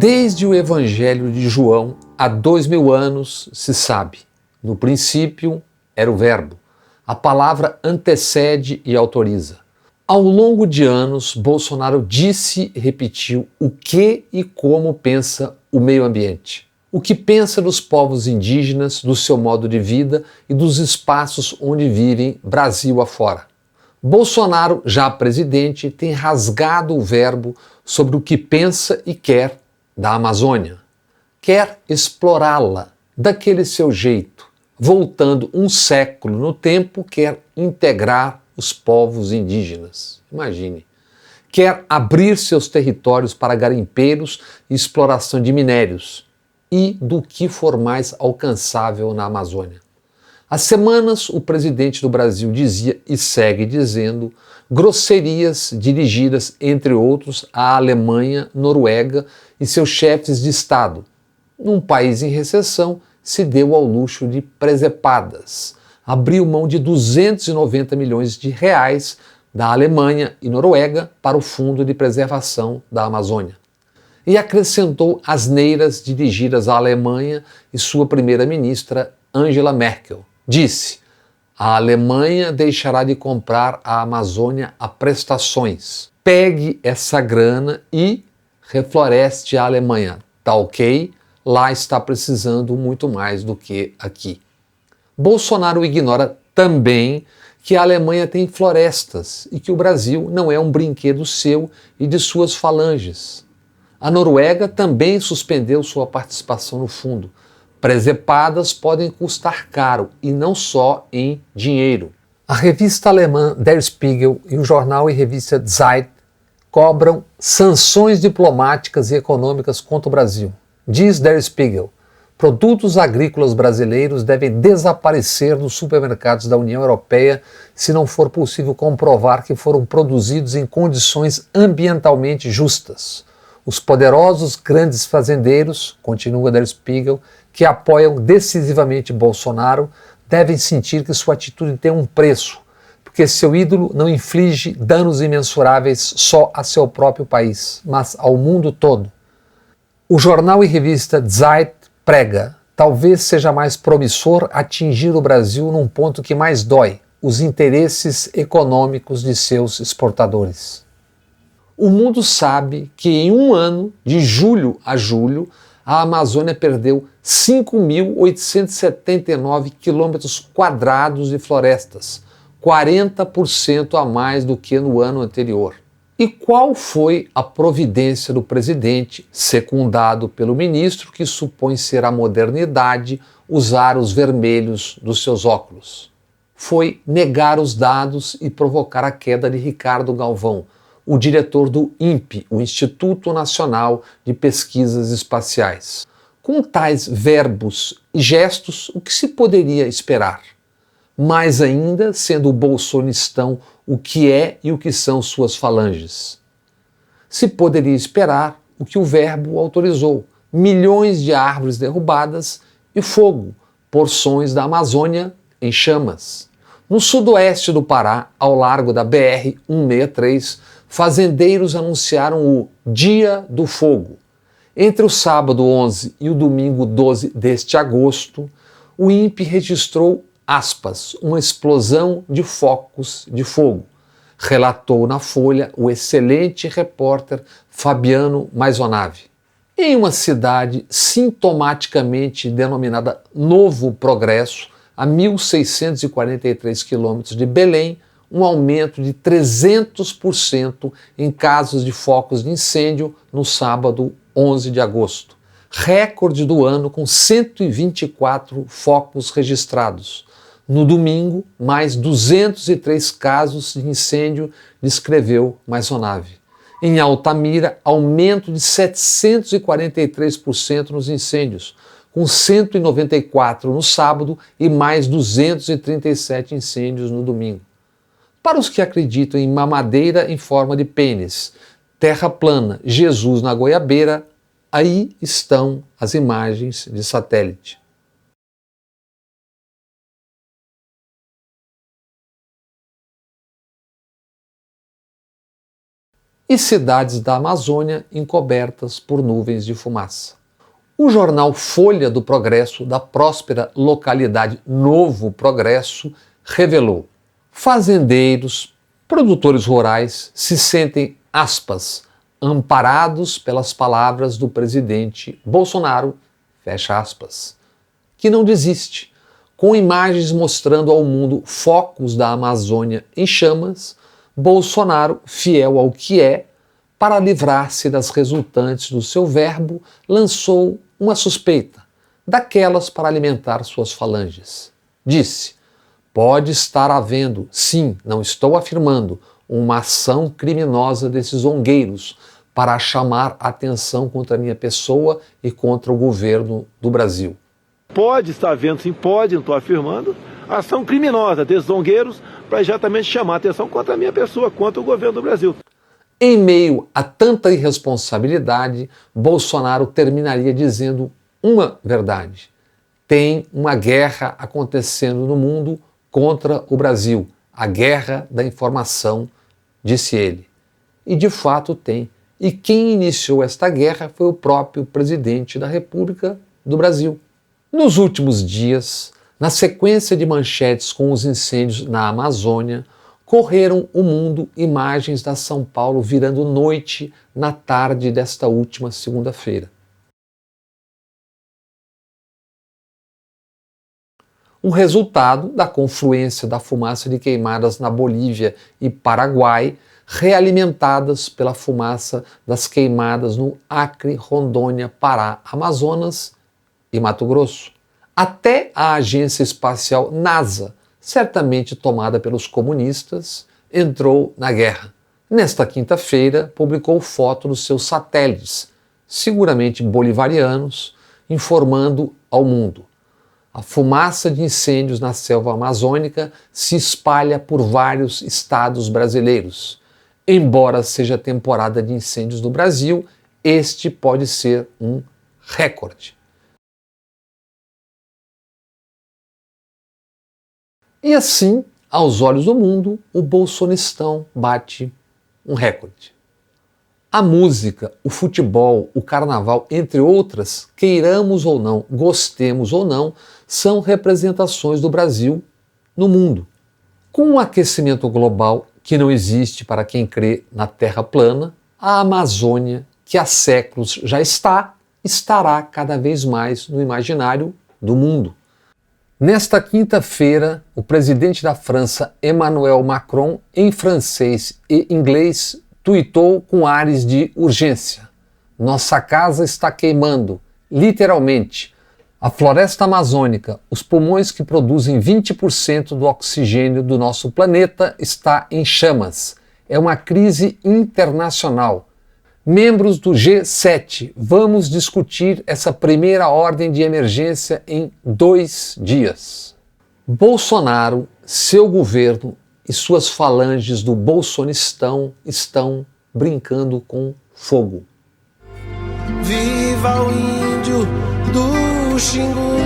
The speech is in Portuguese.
Desde o Evangelho de João, há 2000 anos se sabe. No princípio era o Verbo. A palavra antecede e autoriza. Ao longo de anos, Bolsonaro disse e repetiu o que e como pensa o meio ambiente. O que pensa dos povos indígenas, do seu modo de vida e dos espaços onde vivem Brasil afora. Bolsonaro, já presidente, tem rasgado o verbo sobre o que pensa e quer da Amazônia. Quer explorá-la daquele seu jeito. Voltando um século no tempo, quer integrar os povos indígenas. Imagine. Quer abrir seus territórios para garimpeiros e exploração de minérios e do que for mais alcançável na Amazônia. Há semanas, o presidente do Brasil dizia e segue dizendo grosserias dirigidas, entre outros, à Alemanha, Noruega e seus chefes de Estado. Num país em recessão, se deu ao luxo de presepadas. Abriu mão de 290 milhões de reais da Alemanha e Noruega para o Fundo de Preservação da Amazônia. E acrescentou asneiras dirigidas à Alemanha e sua primeira-ministra Angela Merkel. Disse: a Alemanha deixará de comprar a Amazônia a prestações. Pegue essa grana e refloreste a Alemanha. Tá ok? Lá está precisando muito mais do que aqui. Bolsonaro ignora também que a Alemanha tem florestas e que o Brasil não é um brinquedo seu e de suas falanges. A Noruega também suspendeu sua participação no fundo. Presepadas podem custar caro e não só em dinheiro. A revista alemã Der Spiegel e o jornal e revista Zeit cobram sanções diplomáticas e econômicas contra o Brasil. Diz Der Spiegel: produtos agrícolas brasileiros devem desaparecer dos supermercados da União Europeia se não for possível comprovar que foram produzidos em condições ambientalmente justas. Os poderosos grandes fazendeiros, continua Der Spiegel, que apoiam decisivamente Bolsonaro, devem sentir que sua atitude tem um preço, porque seu ídolo não inflige danos imensuráveis só a seu próprio país, mas ao mundo todo. O jornal e revista Zeit prega: talvez seja mais promissor atingir o Brasil num ponto que mais dói, os interesses econômicos de seus exportadores. O mundo sabe que em um ano, de julho a julho, a Amazônia perdeu 5.879 quilômetros quadrados de florestas, 40% a mais do que no ano anterior. E qual foi a providência do presidente, secundado pelo ministro, que supõe ser a modernidade, usar os vermelhos dos seus óculos? Foi negar os dados e provocar a queda de Ricardo Galvão, o diretor do INPE, o Instituto Nacional de Pesquisas Espaciais. Com tais verbos e gestos, o que se poderia esperar? Mais ainda, sendo o bolsonistão o que é e o que são suas falanges. Se poderia esperar o que o verbo autorizou: milhões de árvores derrubadas e fogo, porções da Amazônia em chamas. No sudoeste do Pará, ao largo da BR-163, fazendeiros anunciaram o Dia do Fogo. Entre o sábado 11 e o domingo 12 deste agosto, o INPE registrou, aspas, uma explosão de focos de fogo, relatou na Folha o excelente repórter Fabiano Maisonave. Em uma cidade sintomaticamente denominada Novo Progresso, a 1.643 quilômetros de Belém, um aumento de 300% em casos de focos de incêndio no sábado 11 de agosto. Recorde do ano com 124 focos registrados. No domingo, mais 203 casos de incêndio, descreveu Maisonave. Em Altamira, aumento de 743% nos incêndios, com 194 no sábado e mais 237 incêndios no domingo. Para os que acreditam em mamadeira em forma de pênis, terra plana, Jesus na goiabeira, aí estão as imagens de satélite. e cidades da Amazônia encobertas por nuvens de fumaça. O jornal Folha do Progresso, da próspera localidade Novo Progresso, revelou: fazendeiros, produtores rurais se sentem, aspas, amparados pelas palavras do presidente Bolsonaro, fecha aspas, que não desiste, com imagens mostrando ao mundo focos da Amazônia em chamas. Bolsonaro, fiel ao que é, para livrar-se das resultantes do seu verbo, lançou uma suspeita, daquelas para alimentar suas falanges. Disse: pode estar havendo, sim, não estou afirmando, uma ação criminosa desses zongueiros para chamar a atenção contra a minha pessoa e contra o governo do Brasil. Pode estar havendo, sim, pode, não estou afirmando, ação criminosa desses zongueiros para exatamente chamar a atenção contra a minha pessoa, contra o governo do Brasil. Em meio a tanta irresponsabilidade, Bolsonaro terminaria dizendo uma verdade: tem uma guerra acontecendo no mundo contra o Brasil, a guerra da informação, disse ele. E de fato tem. E quem iniciou esta guerra foi o próprio presidente da República do Brasil. Nos últimos dias, na sequência de manchetes com os incêndios na Amazônia, correram o mundo imagens da São Paulo virando noite na tarde desta última segunda-feira. O resultado da confluência da fumaça de queimadas na Bolívia e Paraguai, realimentadas pela fumaça das queimadas no Acre, Rondônia, Pará, Amazonas e Mato Grosso. Até a agência espacial NASA, certamente tomada pelos comunistas, entrou na guerra. Nesta quinta-feira, publicou foto dos seus satélites, seguramente bolivarianos, informando ao mundo: a fumaça de incêndios na selva amazônica se espalha por vários estados brasileiros. Embora seja a temporada de incêndios do Brasil, este pode ser um recorde. E assim, aos olhos do mundo, o bolsonistão bate um recorde. A música, o futebol, o carnaval, entre outras, queiramos ou não, gostemos ou não, são representações do Brasil no mundo. Com o aquecimento global, que não existe para quem crê na Terra plana, a Amazônia, que há séculos já estará cada vez mais no imaginário do mundo. Nesta quinta-feira, o presidente da França, Emmanuel Macron, em francês e inglês, tuitou com ares de urgência: nossa casa está queimando, literalmente. A floresta amazônica, os pulmões que produzem 20% do oxigênio do nosso planeta, está em chamas. É uma crise internacional. Membros do G7, vamos discutir essa primeira ordem de emergência em 2 dias. Bolsonaro, seu governo e suas falanges do bolsonistão estão brincando com fogo. Viva o índio do Xingu!